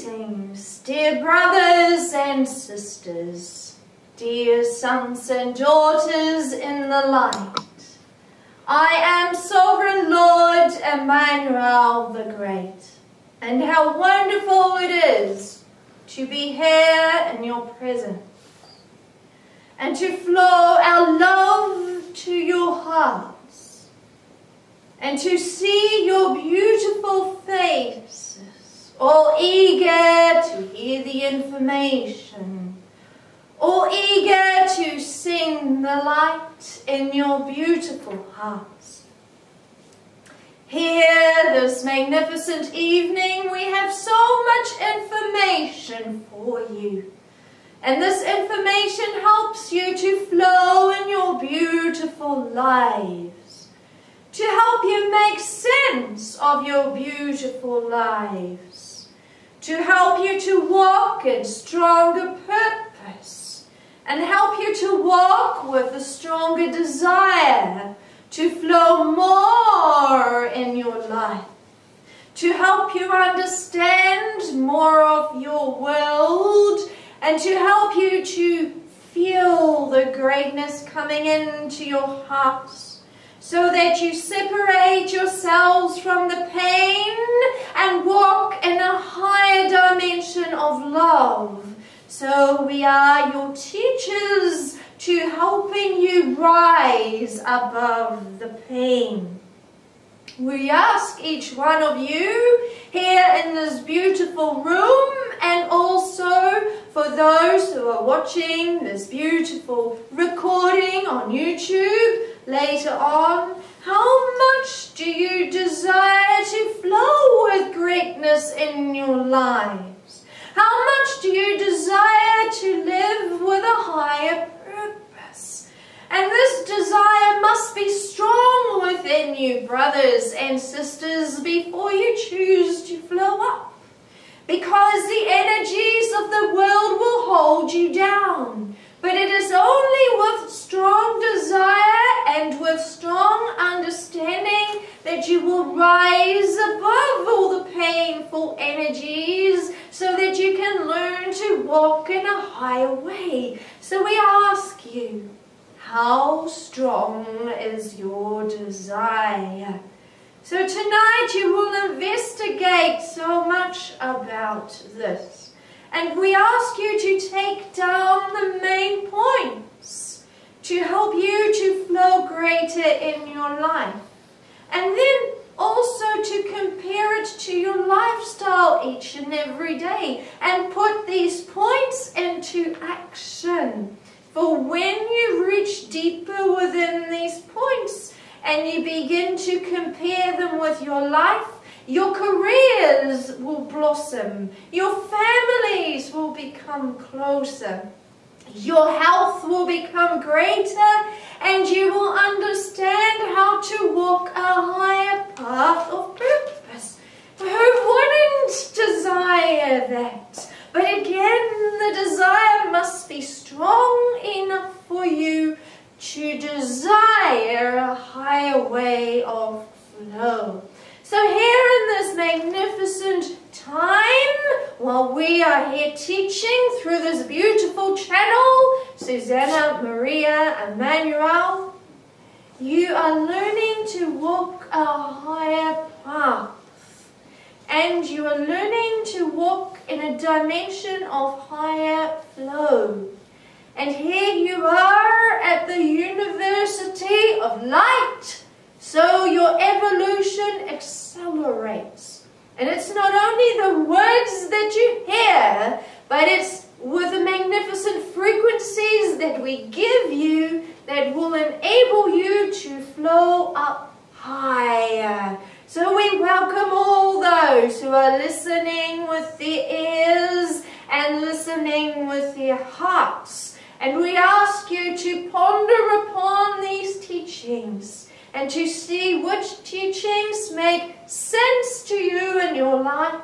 Greetings, dear brothers and sisters, dear sons and daughters in the light. I am Sovereign Lord Emmanuel the Great, and how wonderful it is to be here in your presence, and to flow our love to your hearts, and to see your beautiful faces, all eager to hear the information, all eager to sing the light in your beautiful hearts. Here, this magnificent evening, we have so much information for you. And this information helps you to flow in your beautiful lives, to help you make sense of your beautiful lives, to help you to walk in stronger purpose, and help you to walk with a stronger desire to flow more in your life, to help you understand more of your world, and to help you to feel the greatness coming into your hearts, so that you separate yourselves from the pain and walk in a higher dimension of love. So we are your teachers to helping you rise above the pain. We ask each one of you here in this beautiful room, and also for those who are watching this beautiful recording on YouTube later on, how much do you desire to flow with greatness in your lives? How much do you desire to live with a higher purpose? And this desire must be strong within you, brothers and sisters, before you choose to flow up. Because the energies of the world will hold you down. But it is only with strong desire and with strong understanding that you will rise above all the painful energies, so that you can learn to walk in a higher way. So we ask you, how strong is your desire? So tonight you will investigate so much about this. And we ask you to take down the main points to help you to flow greater in your life. And then also to compare it to your lifestyle each and every day, and put these points into action. For when you reach deeper within these points and you begin to compare them with your life, your careers will blossom, your families will become closer, your health will become greater, and you will understand how to walk a higher path of purpose. Who wouldn't desire that? But again, the desire must be strong enough for you to desire a higher way of flow. So here in this magnificent time, while we are here teaching through this beautiful channel, Susanna, Maria, Emmanuel, you are learning to walk a higher path. And you are learning to walk in a dimension of higher flow. And here you are at the University of Light. So your evolution accelerates. And it's not only the words that you hear, but it's with the magnificent frequencies that we give you that will enable you to flow up higher. So we welcome all those who are listening with their ears and listening with their hearts. And we ask you to ponder upon these teachings and to see which teachings make sense to you in your life,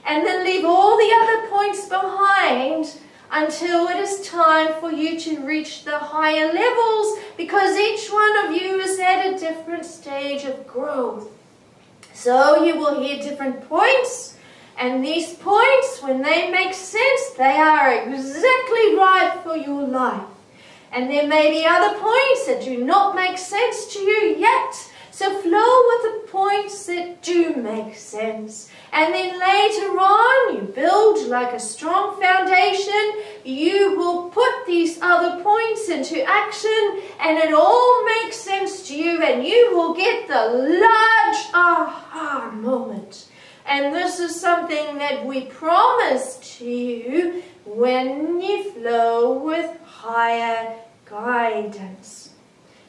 and then leave all the other points behind until it is time for you to reach the higher levels, because each one of you is at a different stage of growth. So you will hear different points, And these points, when they make sense, they are exactly right for your life. And there may be other points that do not make sense to you yet. So flow with the points that do make sense. And then later on, you build like a strong foundation. You will put these other points into action, and it all makes sense to you, and you will get the large aha moment. And this is something that we promise to you when you flow with higher guidance.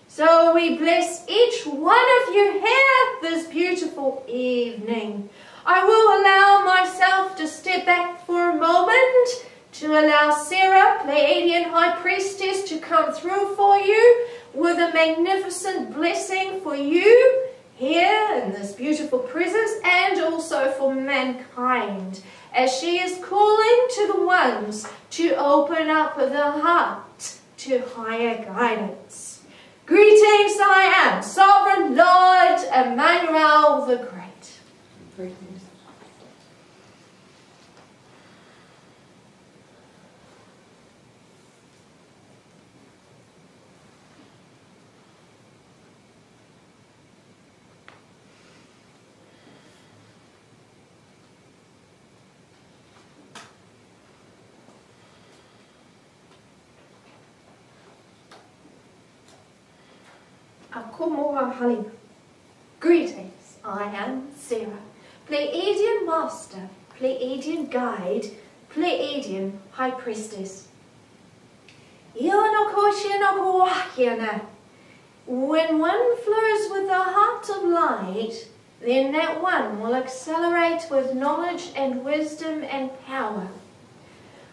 So we bless each one of you here this beautiful evening. I will allow myself to step back for a moment to allow Sarah, Pleiadian High Priestess, to come through for you with a magnificent blessing for you here in this beautiful presence, and also for mankind, as she is calling to the ones to open up the heart to higher guidance. Greetings, I am Sovereign Lord Emmanuel the Great. Greetings. Akomoa Halima. Greetings, I am Sarah, Pleiadian Master, Pleiadian Guide, Pleiadian High Priestess. When one flows with the heart of light, then that one will accelerate with knowledge and wisdom and power.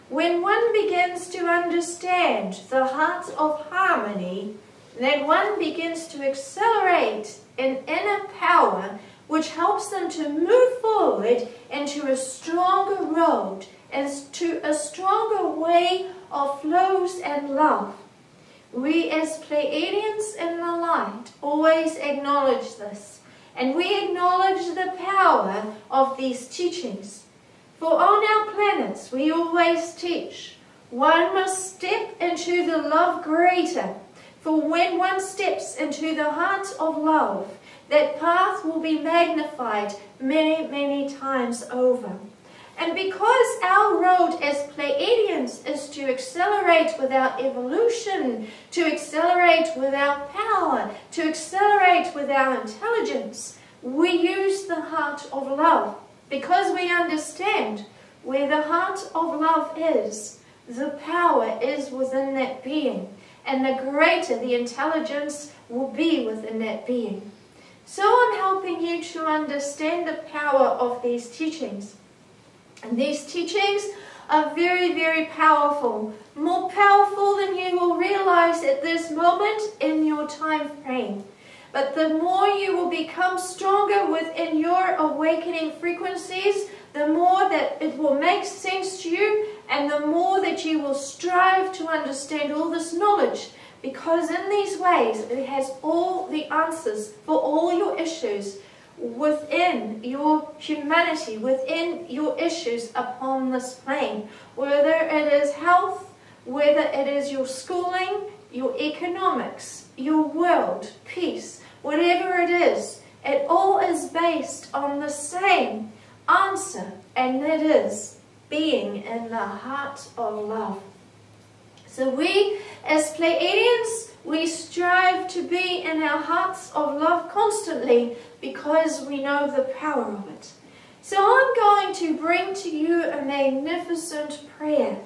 When one begins to understand the heart of harmony, then one begins to accelerate in inner power, which helps them to move forward into a stronger road and to a stronger way of flows and love. We as Pleiadians in the light always acknowledge this, and we acknowledge the power of these teachings. For on our planets we always teach, one must step into the love greater. For when one steps into the heart of love, that path will be magnified many, many times over. And because our road as Pleiadians is to accelerate with our evolution, to accelerate with our power, to accelerate with our intelligence, we use the heart of love. Because we understand where the heart of love is, the power is within that being. And the greater the intelligence will be within that being. So I'm helping you to understand the power of these teachings. And these teachings are very, very powerful. More powerful than you will realize at this moment in your time frame. But the more you will become stronger within your awakening frequencies, the more that it will make sense to you, and the more that you will strive to understand all this knowledge, because in these ways it has all the answers for all your issues within your humanity, within your issues upon this plane, whether it is health, whether it is your schooling, your economics, your world, peace, whatever it is, it all is based on the same answer, and that is being in the heart of love. So we, as Pleiadians, we strive to be in our hearts of love constantly because we know the power of it. So I'm going to bring to you a magnificent prayer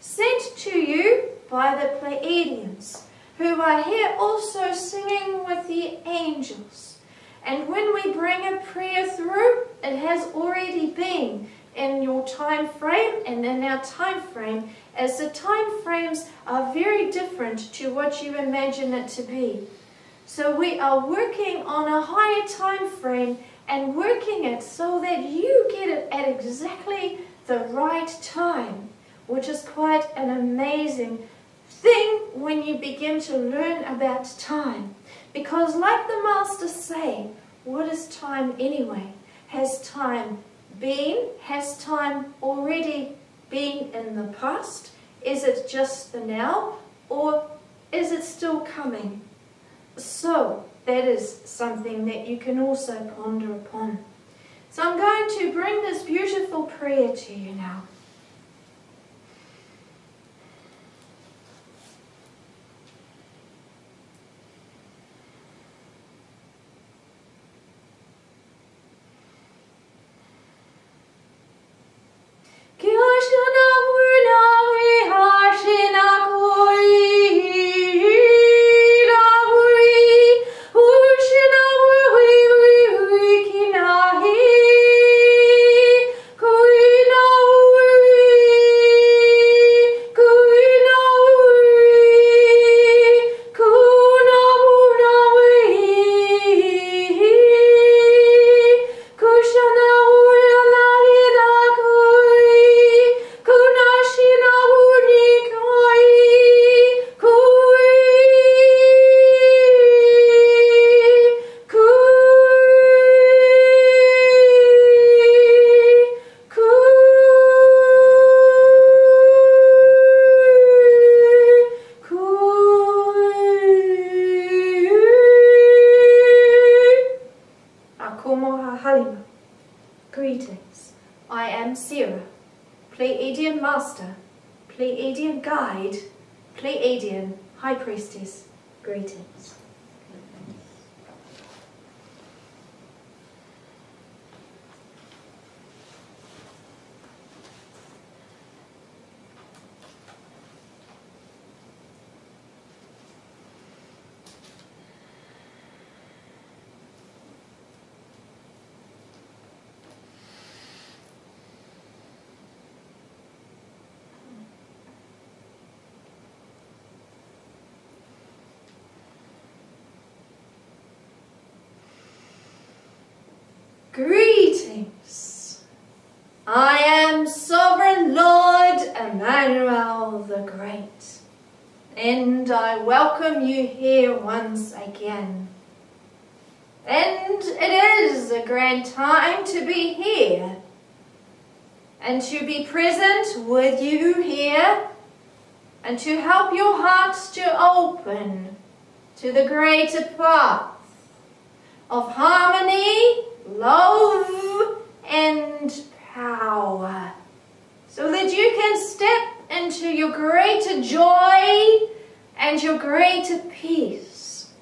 sent to you by the Pleiadians, who are here also singing with the angels. And when we bring a prayer through, it has already been in your time frame and in our time frame, as the time frames are very different to what you imagine it to be. So we are working on a higher time frame and working it so that you get it at exactly the right time, which is quite an amazing thing when you begin to learn about time. Because like the masters say, what is time anyway? Has time been? Has time already been in the past? Is it just the now? Or is it still coming? So that is something that you can also ponder upon. So I'm going to bring this beautiful prayer to you now. Greetings. I am Sarah, Pleiadian Master, Pleiadian Guide, Pleiadian High Priestess. Greetings. Greetings. I am Sovereign Lord Emmanuel the Great, and I welcome you here once again. And it is a grand time to be here and to be present with you here and to help your hearts to open to the greater path of harmony, love and power, so that you can step into your greater joy and your greater peace.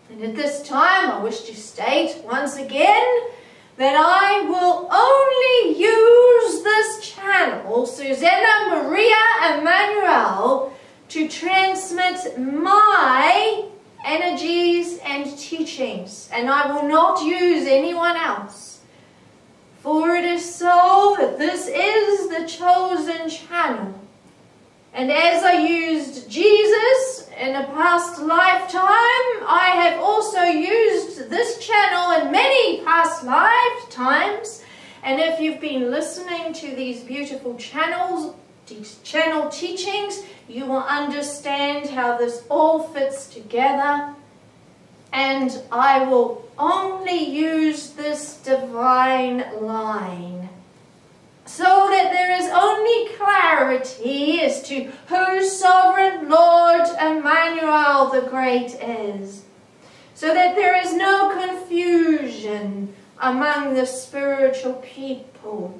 And at this time I wish to state once again that I will only use this channel, Susanna Maria Emmanuel, to transmit my energies and teachings, and I will not use anyone else. For it is so that this is the chosen channel. And as I used Jesus in a past lifetime, I have also used this channel in many past lifetimes. And if you've been listening to these beautiful channel teachings, you will understand how this all fits together. And I will only use this divine line so that there is only clarity as to who Sovereign Lord Emmanuel the Great is, so that there is no confusion among the spiritual people.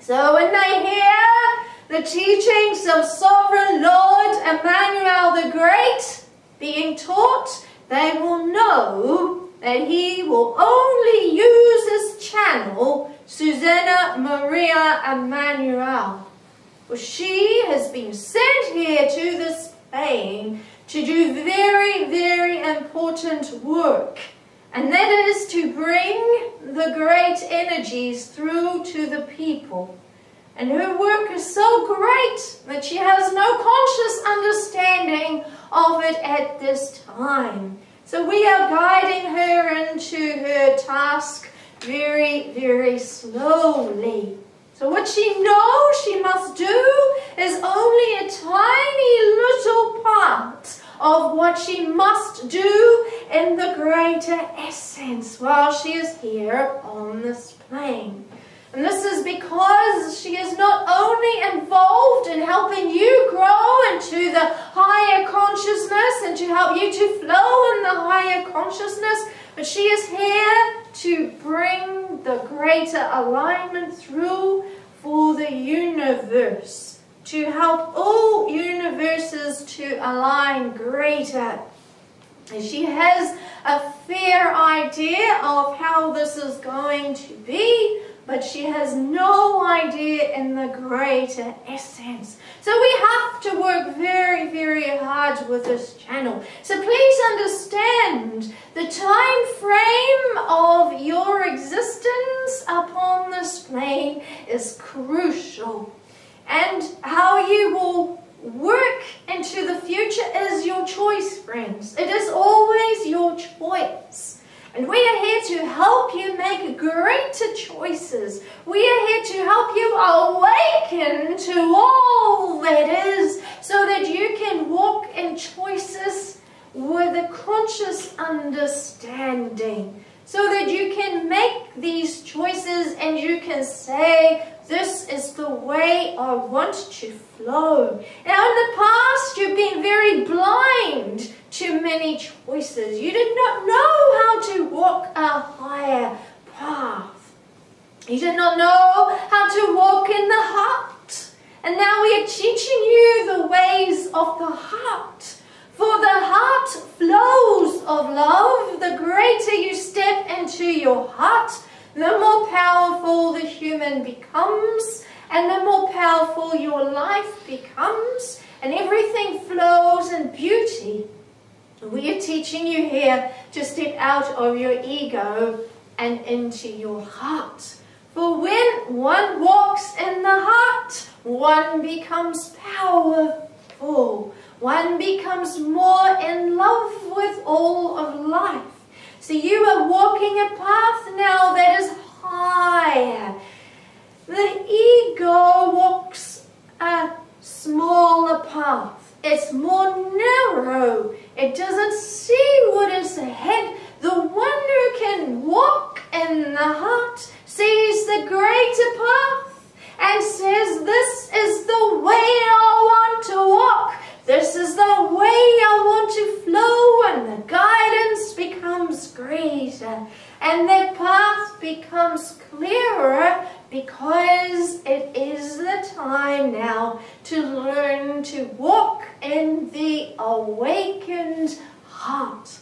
So when they hear the teachings of Sovereign Lord Emmanuel the Great being taught, they will know that he will only use his channel, Susanna Maria Emmanuel. For she has been sent here to this plane to do very, very important work. And that is to bring the great energies through to the people. And her work is so great that she has no conscious understanding of it at this time. So we are guiding her into her task very, very slowly. So what she knows she must do is only a tiny little part of what she must do in the greater essence while she is here on this plane. And this is because she is not only involved in helping you grow into the higher consciousness and to help you to flow in the higher consciousness, but she is here to bring the greater alignment through for the universe, to help all universes to align greater. And she has a fair idea of how this is going to be, but she has no idea in the greater essence. So we have to work very, very hard with this channel. So please understand the time frame of your existence upon this plane is crucial. And how you will work into the future is your choice, friends. It is always your choice. And we are here to help you make greater choices. We are here to help you awaken to all that is, so that you can walk in choices with a conscious understanding. So that you can make these choices and you can say, this is the way I want to flow. Now in the past you've been very blind to many choices. You did not know how to walk a higher path. You did not know how to walk in the heart. And now we are teaching you the ways of the heart. For the heart flows of love. The greater you step into your heart, the more powerful the human becomes, and the more powerful your life becomes, and everything flows in beauty. We are teaching you here to step out of your ego and into your heart. For when one walks in the heart, one becomes powerful. One becomes more in love with all of life. So you are walking a path now that is higher. The ego walks a smaller path. It's more narrow. It doesn't see what is ahead. The one who can walk in the heart sees the greater path and says, this is the way I want to walk. This is the way I want to flow, and the guidance becomes greater, and the path becomes clearer, because it is the time now to learn to walk in the awakened heart.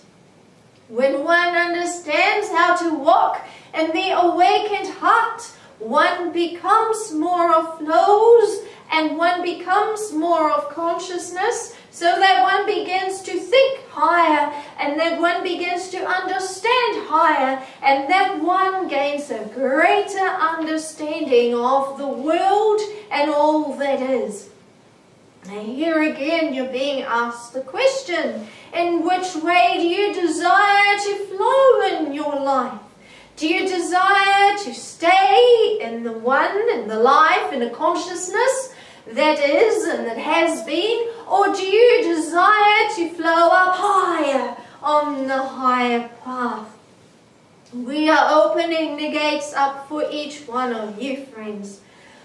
When one understands how to walk in the awakened heart, one becomes more of flows, and one becomes more of consciousness, so that one begins to think higher, and that one begins to understand higher, and that one gains a greater understanding of the world and all that is. Now here again you're being asked the question, in which way do you desire to flow in your life? Do you desire to stay in the one, in the life, in the consciousness that is and that has been? Or do you desire to flow up higher on the higher path? We are opening the gates up for each one of you, friends.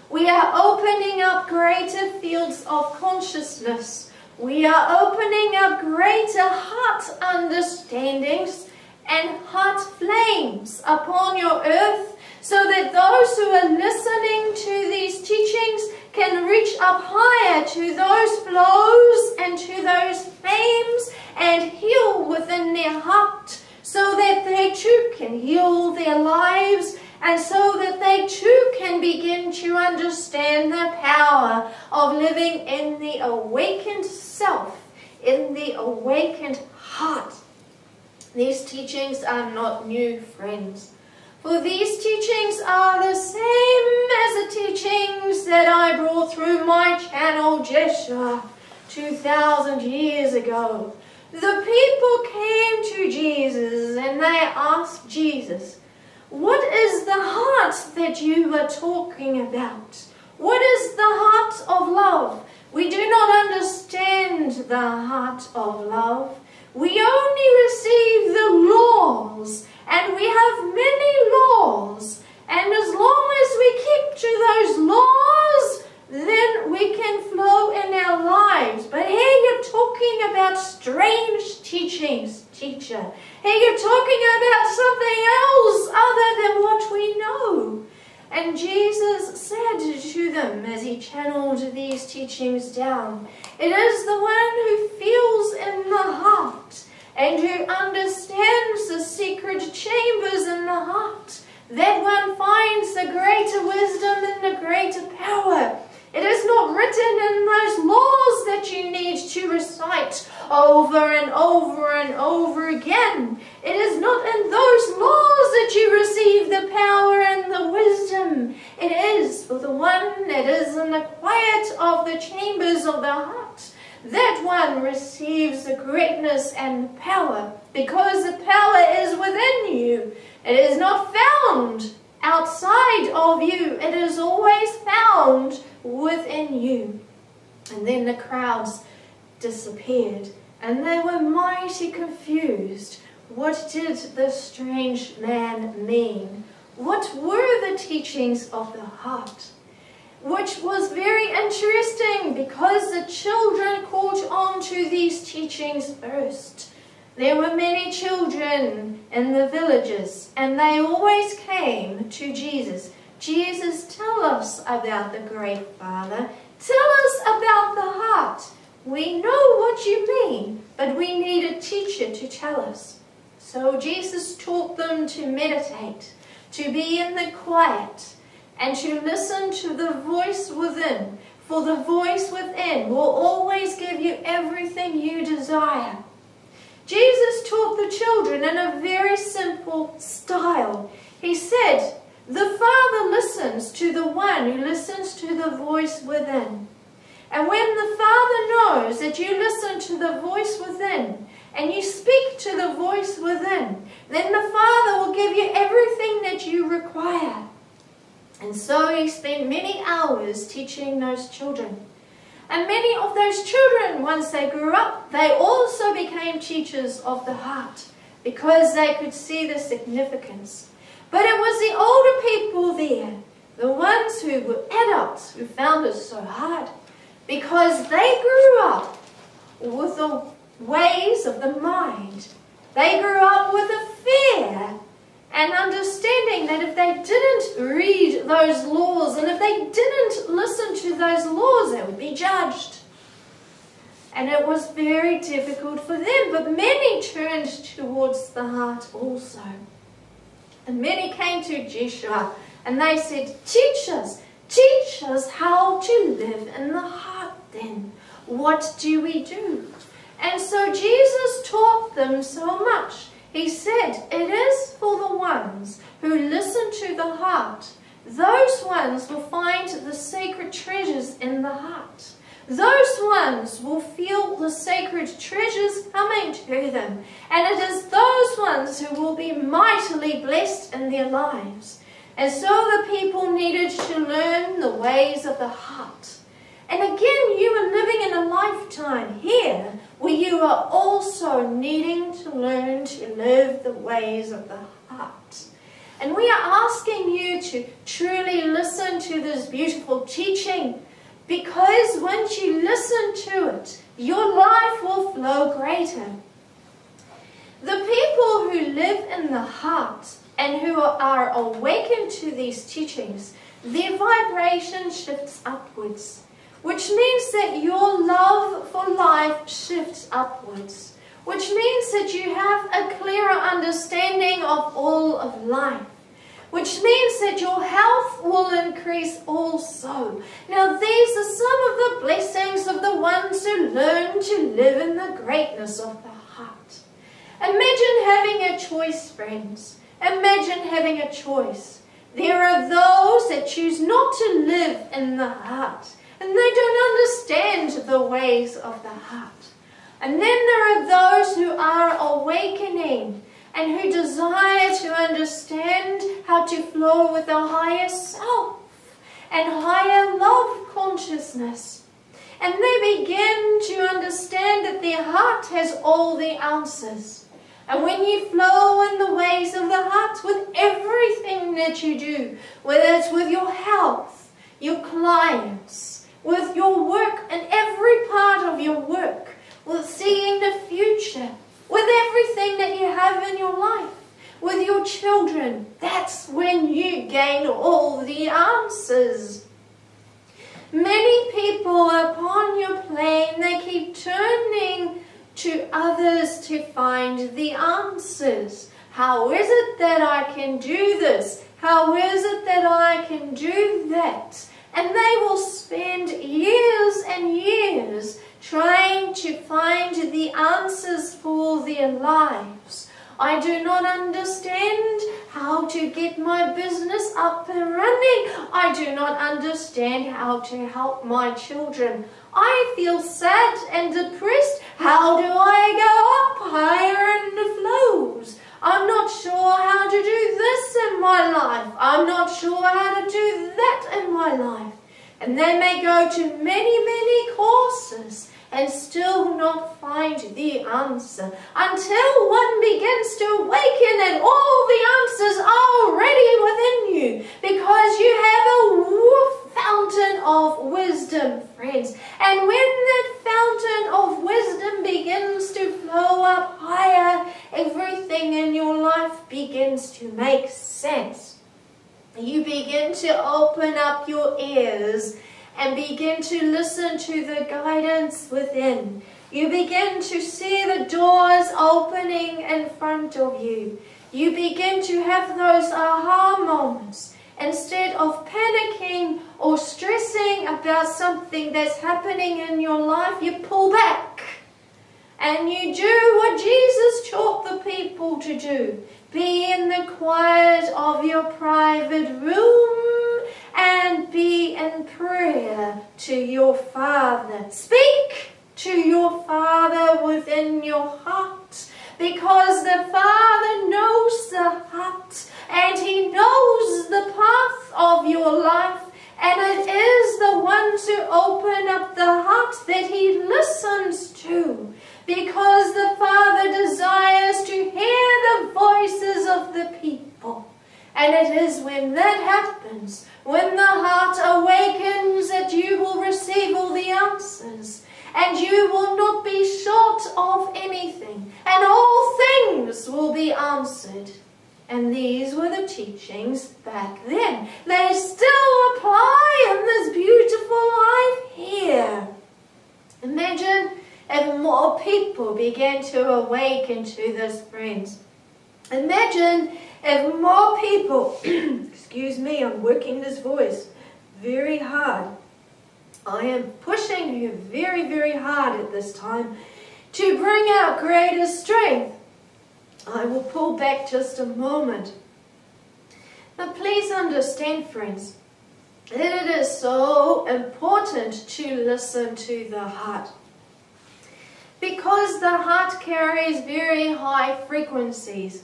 We are opening up greater fields of consciousness. We are opening up greater heart understandings and heart flames upon your earth, so that those who are listening to these teachings can reach up higher to those flows and to those flames and heal within their heart, so that they too can heal their lives, and so that they too can begin to understand the power of living in the awakened self, in the awakened heart. These teachings are not new, friends. For these teachings are the same as the teachings that I brought through my channel Jeshua 2,000 years ago. The people came to Jesus and they asked Jesus, what is the heart that you are talking about? What is the heart of love? We do not understand the heart of love. We only receive the laws, and we have many laws, and as long as we teacher. Hey, you're talking about something else other than what we know. And Jesus said to them as he channeled these teachings down, it is the one who feels in the heart and who understands the secret chambers in the heart. That one finds the greater wisdom and the greater power. It is not written in those laws that you need to recite over and over and over again. It is not in those laws that you receive the power and the wisdom. It is for the one that is in the quiet of the chambers of the heart. That one receives the greatness and power, because the power is within you. It is not found outside of you. It is always found within you. And then the crowds disappeared, and they were mighty confused. What did this strange man mean? What were the teachings of the heart? Which was very interesting, because the children caught on to these teachings first. There were many children in the villages, and they always came to Jesus. Jesus, tell us about the great Father. Tell us about the heart. We know what you mean, but we need a teacher to tell us. So Jesus taught them to meditate, to be in the quiet, and to listen to the voice within. For the voice within will always give you everything you desire. Jesus taught the children in a very simple style. He said, the Father listens to the one who listens to the voice within. And when the Father knows that you listen to the voice within, and you speak to the voice within, then the Father will give you everything that you require. And so he spent many hours teaching those children. And many of those children, once they grew up, they also became teachers of the heart, because they could see the significance. But it was the older people there, the ones who were adults, who found it so hard, because they grew up with the ways of the mind. They grew up with a fear and understanding that if they didn't read those laws, and if they didn't listen to those laws, they would be judged. And it was very difficult for them, but many turned towards the heart also. And many came to Joshua, and they said, teach us how to live in the heart then. What do we do? And so Jesus taught them so much. He said, it is for the ones who listen to the heart. Those ones will find the sacred treasures in the heart. Those ones will feel the sacred treasures coming to them. And it is those ones who will be mightily blessed in their lives. And so the people needed to learn the ways of the heart. And again, you are living in a lifetime here where you are also needing to learn to live the ways of the heart. And we are asking you to truly listen to this beautiful teaching, because once you listen to it, your life will flow greater. The people who live in the heart and who are awakened to these teachings, their vibration shifts upwards, which means that your love for life shifts upwards, which means that you have a clearer understanding of all of life, which means that your health will increase also. Now, these are some of the blessings of the ones who learn to live in the greatness of the heart. Imagine having a choice, friends. Imagine having a choice. There are those that choose not to live in the heart, and they don't understand the ways of the heart. And then there are those who are awakening and who desire to understand how to flow with a higher self and higher love consciousness. And they begin to understand that their heart has all the answers. And when you flow in the ways of the heart with everything that you do, whether it's with your health, your clients, with your work and every part of your work, with seeing the future, with everything have in your life, with your children. That's when you gain all the answers. Many people upon your plane, they keep turning to others to find the answers. How is it that I can do this? How is it that I can do that? And they will spend years and years trying to find the answers for their lives. I do not understand how to get my business up and running. I do not understand how to help my children. I feel sad and depressed. How do I go up higher in the flows? I'm not sure how to do this in my life. I'm not sure how to do that in my life. And they may go to many courses and still not find the answer until one begins to awaken and all the answers are already within you, because you have a fountain of wisdom, friends. And when that fountain of wisdom begins to flow up higher, everything in your life begins to make sense. You begin to open up your ears and begin to listen to the guidance within. You begin to see the doors opening in front of you. You begin to have those aha moments. Instead of panicking or stressing about something that's happening in your life, you pull back and you do what Jesus taught the people to do. Be in the quiet of your private room and be in prayer to your Father. Speak to your Father within your heart, because the Father knows the heart and He knows the path of your life, and it is the one to open up the heart that He listens to, because the Father desires to hear the voices of the people. And it is when that happens, when the heart awakens, that you will receive all the answers, and you will not be short of anything, and all things will be answered. And these were the teachings back then. They still apply in this beautiful life here. Imagine if more people began to awaken to this, friends. Imagine if more people, excuse me, I'm working this voice very hard. I am pushing you very hard at this time to bring out greater strength. I will pull back just a moment. But please understand, friends, that it is so important to listen to the heart, because the heart carries very high frequencies.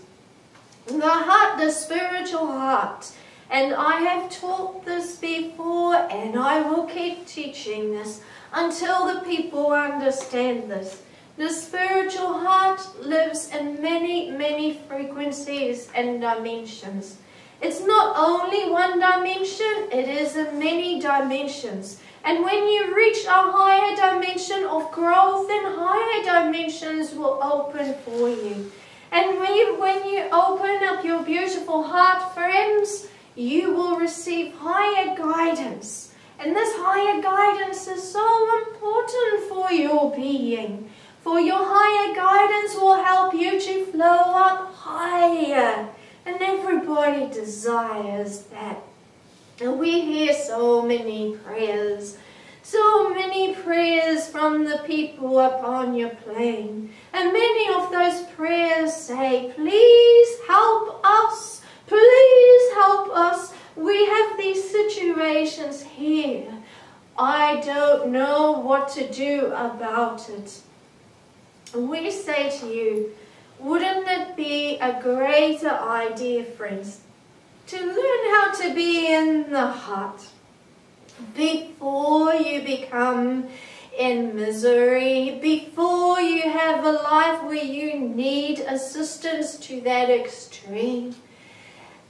The heart, the spiritual heart, and I have taught this before, and I will keep teaching this until the people understand this. The spiritual heart lives in many frequencies and dimensions. It's not only one dimension, it is in many dimensions. And when you reach a higher dimension of growth, then higher dimensions will open for you. And when you open up your beautiful heart, friends, you will receive higher guidance. And this higher guidance is so important for your being. For your higher guidance will help you to flow up higher. And everybody desires that. And we hear so many prayers from the people upon your plane. And many of those prayers say, please help us, please help us. We have these situations here. I don't know what to do about it. We say to you, wouldn't it be a greater idea, friends, to learn how to be in the heart before you become in misery, before you have a life where you need assistance to that extreme?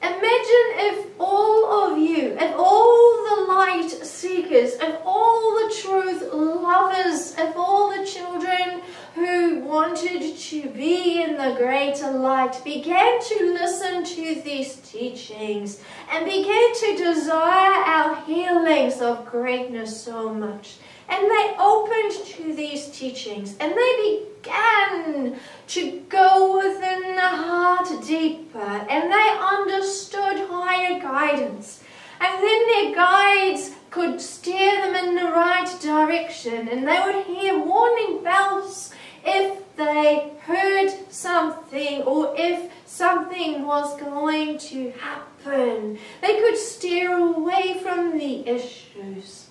Imagine if all of you, if all the light seekers, if all the truth lovers, if all the children who wanted to be in the greater light began to listen to these teachings and began to desire our healings of greatness so much, and they opened to these teachings and they began to go within the heart deeper, and they understood higher guidance, and then their guides could steer them in the right direction, and they would hear warning bells if they heard something or if something was going to happen. They could steer away from the issues.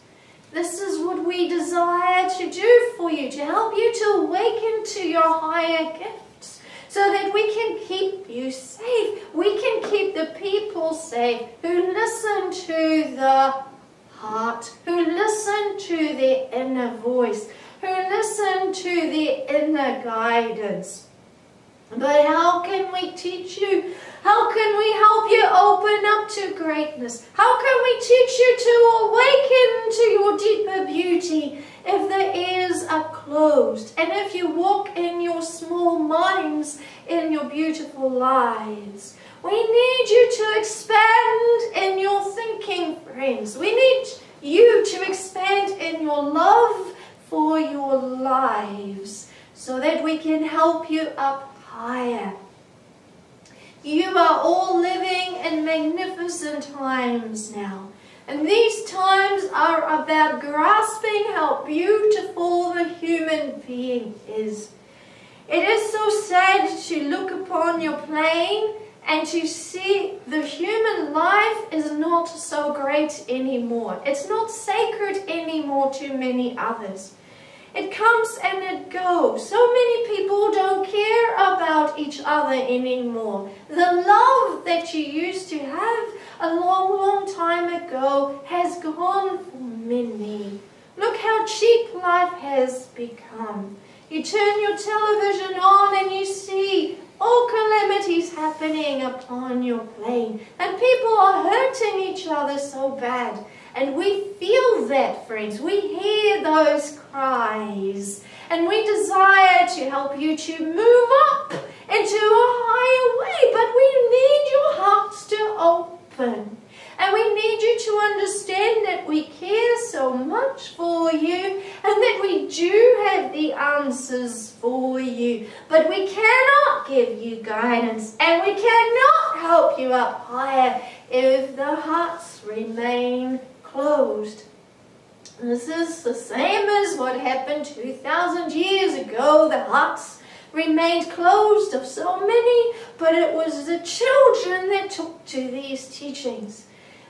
This is what we desire to do for you, to help you to awaken to your higher gifts, so that we can keep you safe. We can keep the people safe who listen to the heart, who listen to their inner voice, who listen to their inner guidance. But how can we teach you? How can we help you open up to greatness? How can we teach you to awaken to your deeper beauty if the ears are closed, and if you walk in your small minds in your beautiful lives? We need you to expand in your thinking, friends. We need you to expand in your love for your lives, so that we can help you up higher. You are all living in magnificent times now, and these times are about grasping how beautiful the human being is. It is so sad to look upon your plane and to see the human life is not so great anymore. It's not sacred anymore to many others. It comes and it goes. So many people don't care about each other anymore. The love that you used to have a long, long time ago has gone for many. Look how cheap life has become. You turn your television on and you see all calamities happening upon your plane, and people are hurting each other so bad. And we feel that, friends. We hear those cries. And we desire to help you to move up into a higher way. But we need your hearts to open. And we need you to understand that we care so much for you, and that we do have the answers for you. But we cannot give you guidance, and we cannot help you up higher if the hearts remain closed. This is the same as what happened 2,000 years ago. The hearts remained closed of so many, but it was the children that took to these teachings.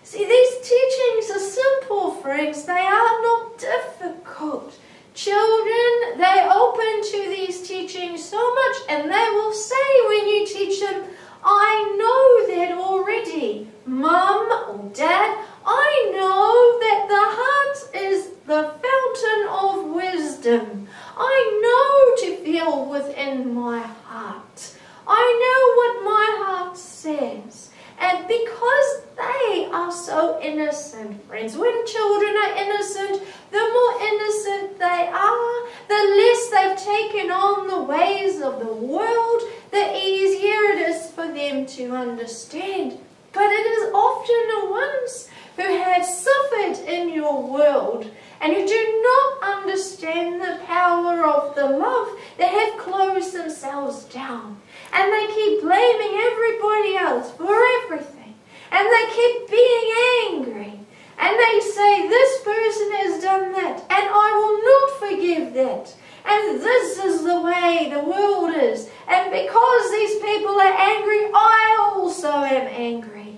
See, these teachings are simple, friends. They are not difficult. Children, they open to these teachings so much, and they will say when you teach them, I know that already. Mum or Dad, I know that the heart is the fountain of wisdom. I know to feel within my heart. I know what my heart says. And because they are so innocent, friends, when children are innocent, the more innocent they are, the less they've taken on the ways of the world, the easier it is for them to understand. But it is often the ones who have suffered in your world and who do not understand the power of the love that have closed themselves down. And they keep blaming everybody else for everything. And they keep being angry. And they say, this person has done that, and I will not forgive that. And this is the way the world is. And because these people are angry, I also am angry.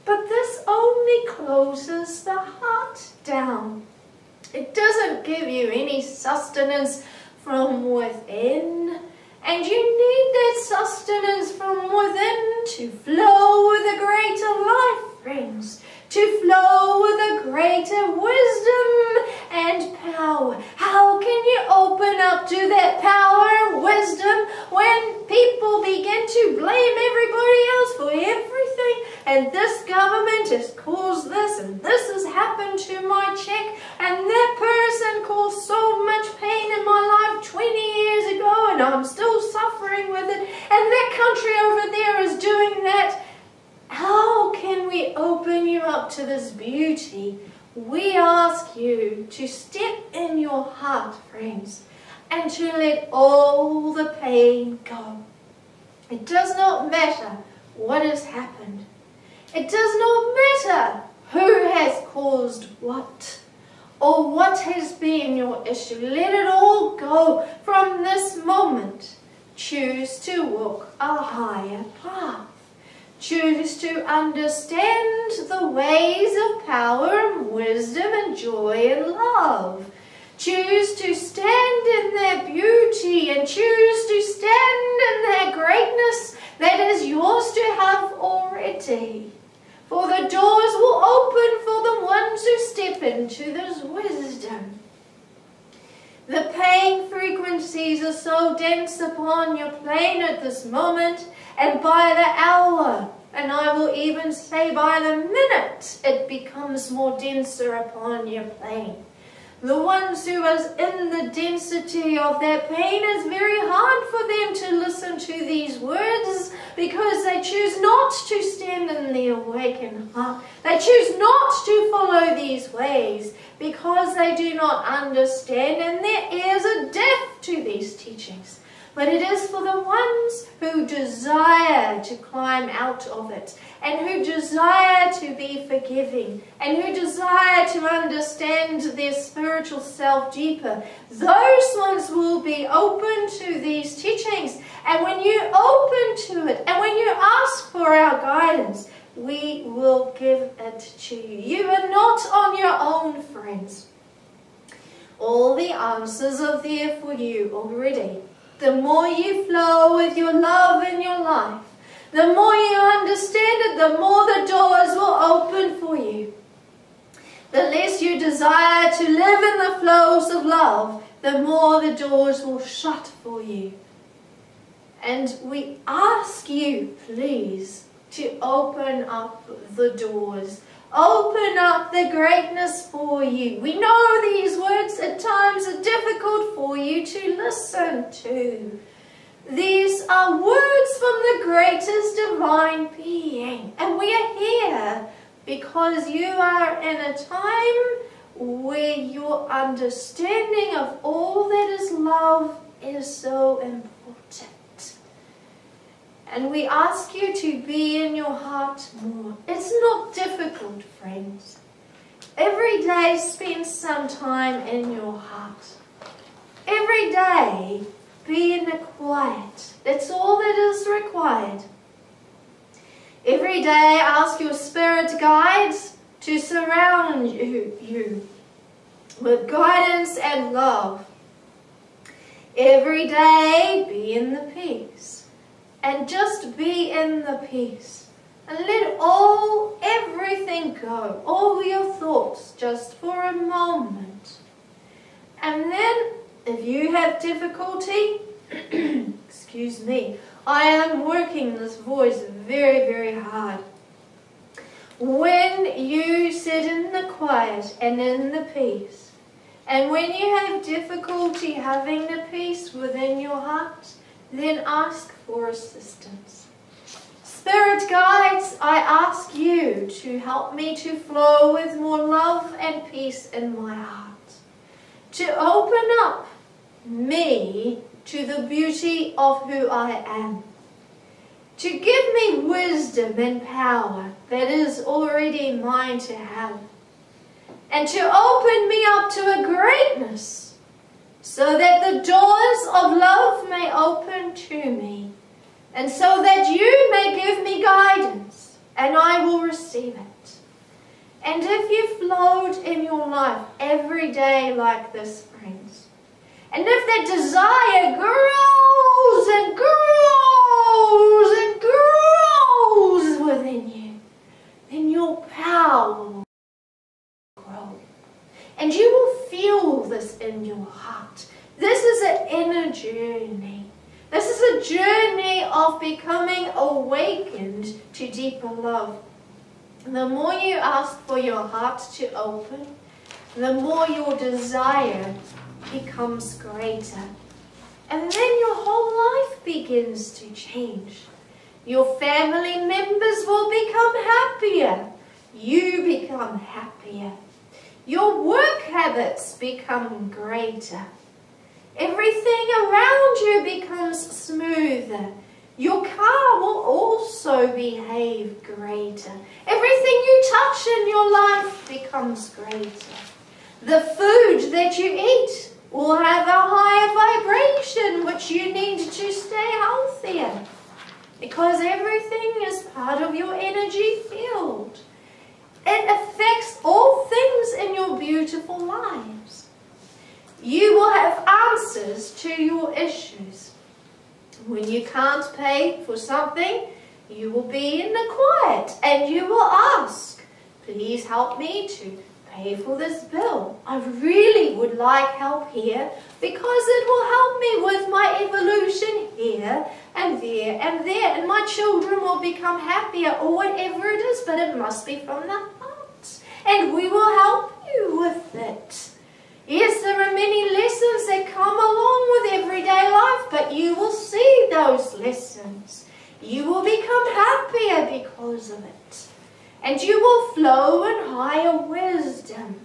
But this only closes the heart down. It doesn't give you any sustenance from within. And you need that sustenance from within to flow with a greater life, friends. To flow with a greater wisdom and power. How can you open up to that power and wisdom when people begin to blame everybody else for everything? and this government has caused this, and this has happened to my check, and that person caused so much pain in my life 20 years ago, and I'm still suffering with it, and that country over there is doing that. How can we open you up to this beauty? We ask you to step in your heart, friends, and to let all the pain go. It does not matter what has happened. It does not matter who has caused what or what has been your issue. Let it all go from this moment. Choose to walk a higher path. Choose to understand the ways of power and wisdom and joy and love. Choose to stand in their beauty and choose to stand in their greatness that is yours to have already. For the doors will open for the ones who step into this wisdom. The pain frequencies are so dense upon your plane at this moment, and by the hour, and I will even say by the minute, it becomes more denser upon your plane. The ones who are in the density of that pain, it's very hard for them to listen to these words because they choose not to stand in the awakened heart. They choose not to follow these ways because they do not understand and their ears are deaf to these teachings. But it is for the ones who desire to climb out of it and who desire to be forgiving and who desire to understand their spiritual self deeper. Those ones will be open to these teachings. And when you open to it and when you ask for our guidance, we will give it to you. You are not on your own, friends. All the answers are there for you already. The more you flow with your love in your life, the more you understand it, the more the doors will open for you. The less you desire to live in the flows of love, the more the doors will shut for you. And we ask you, please, to open up the doors. Open up the greatness for you. We know these words at times are difficult for you to listen to. These are words from the greatest divine being. And we are here because you are in a time where your understanding of all that is love is so important. And we ask you to be in your heart more. It's not difficult, friends. Every day spend some time in your heart. Every day be in the quiet. That's all that is required. Every day ask your spirit guides to surround you with guidance and love. Every day be in the peace. And just be in the peace. And let everything go. All your thoughts just for a moment. And then if you have difficulty, excuse me, I am working this voice very, very hard. When you sit in the quiet and in the peace, and when you have difficulty having the peace within your heart, then ask for assistance. Spirit guides, I ask you to help me to flow with more love and peace in my heart. To open up me to the beauty of who I am. To give me wisdom and power that is already mine to have. And to open me up to a greatness so that the doors of love may open to me, and so that you may give me guidance, and I will receive it. And if you flowed in your life every day like this, friends, and if that desire grows and grows and grows within you, then your power will grow. And you will feel this in your heart. This is an inner journey. This is a journey of becoming awakened to deeper love. the more you ask for your heart to open, the more your desire becomes greater. And then your whole life begins to change. Your family members will become happier. You become happier. Your work habits become greater. Everything around you becomes smoother. Your car will also behave greater. Everything you touch in your life becomes greater. The food that you eat will have a higher vibration, which you need to stay healthier. Because everything is part of your energy field. It affects all things in your beautiful lives. You will have answers to your issues. When you can't pay for something, you will be in the quiet and you will ask, please help me to pay for this bill. I really would like help here because it will help me with my evolution here and there and there. And my children will become happier or whatever it is, but it must be from the heart. And we will help you with it. Yes, there are many lessons that come along with everyday life, but you will see those lessons. You will become happier because of it. And you will flow in higher wisdom.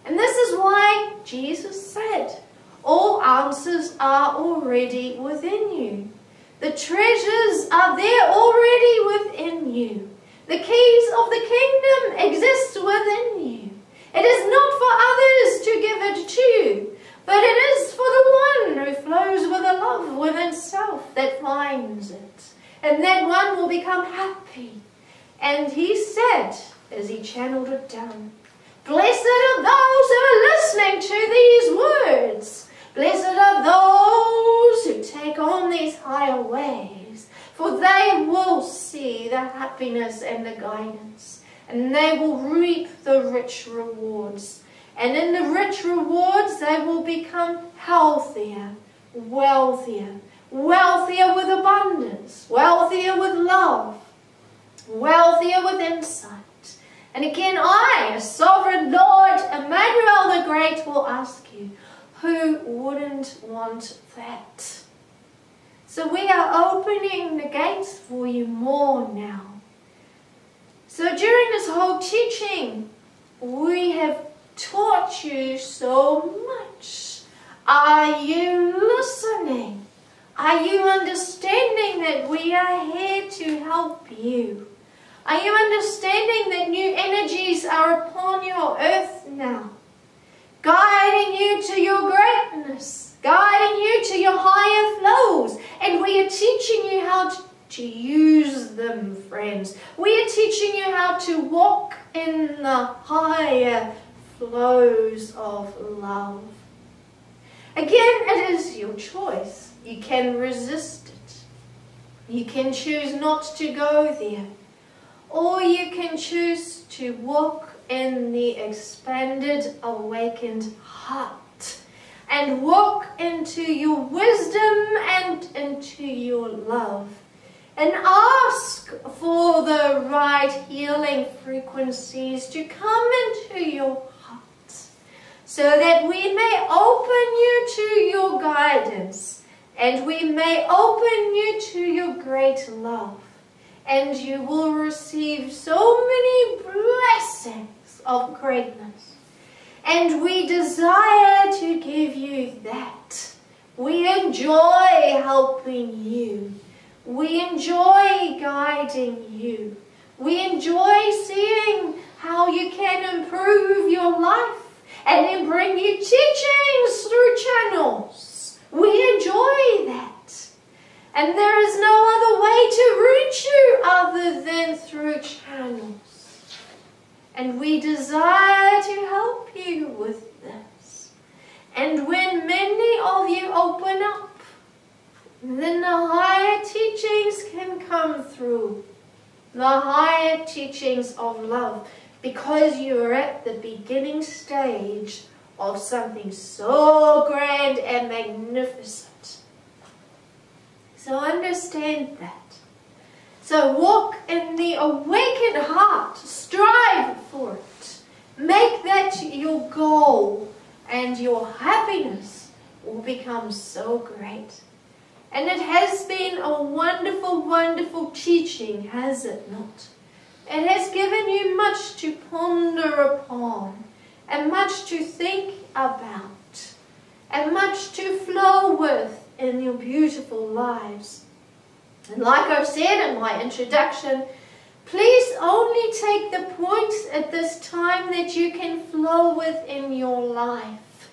And this is why Jesus said, all answers are already within you. The treasures are there already within you. The keys of the kingdom exist within you. It is not for others to give it to you, but it is for the one who flows with a love within self that finds it. And that one will become happy. And he said, as he channeled it down, blessed are those who are listening to these words. Blessed are those who take on these higher ways, for they will see the happiness and the guidance. And they will reap the rich rewards. And in the rich rewards, they will become healthier, wealthier, wealthier with abundance, wealthier with love, wealthier with insight. And again, I, as Sovereign Lord Emmanuel the Great, will ask you, who wouldn't want that? So we are opening the gates for you more now. So during this whole teaching, we have taught you so much. Are you listening? Are you understanding that we are here to help you? Are you understanding that new energies are upon your earth now? Guiding you to your greatness, guiding you to your higher flows. And we are teaching you how to use them, friends. We are teaching you how to walk in the higher flows of love. Again, it is your choice. You can resist it. You can choose not to go there. Or you can choose to walk in the expanded, awakened heart. And walk into your wisdom and into your love. And ask for the right healing frequencies to come into your heart, so that we may open you to your guidance, and we may open you to your great love, and you will receive so many blessings of greatness. And we desire to give you that. We enjoy helping you. We enjoy guiding you. We enjoy seeing how you can improve your life and then bring you teachings through channels. We enjoy that. And there is no other way to reach you other than through channels. And we desire to help you with this. And when many of you open up, then the higher teachings can come through. The higher teachings of love. Because you are at the beginning stage of something so grand and magnificent. So understand that. So walk in the awakened heart. Strive for it. Make that your goal, and your happiness will become so great. And it has been a wonderful, wonderful teaching, has it not? It has given you much to ponder upon, and much to think about, and much to flow with in your beautiful lives. And like I said in my introduction, please only take the points at this time that you can flow with in your life.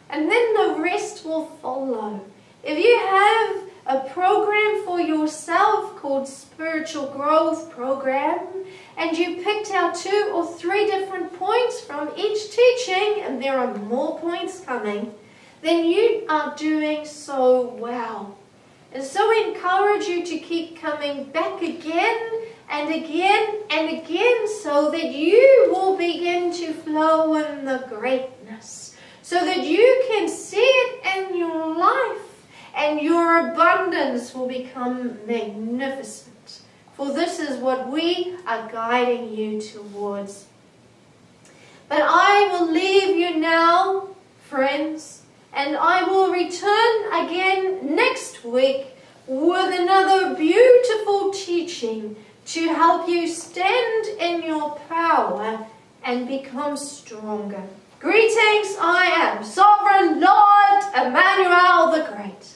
And then the rest will follow. If you have a program for yourself called Spiritual Growth Program, and you picked out 2 or 3 different points from each teaching, and there are more points coming, then you are doing so well. And so I encourage you to keep coming back again and again and again, so that you will begin to flow in the greatness, so that you can see it in your life, and your abundance will become magnificent. For this is what we are guiding you towards. But I will leave you now, friends, and I will return again next week with another beautiful teaching to help you stand in your power and become stronger. Greetings, I am Sovereign Lord Emmanuel the Great.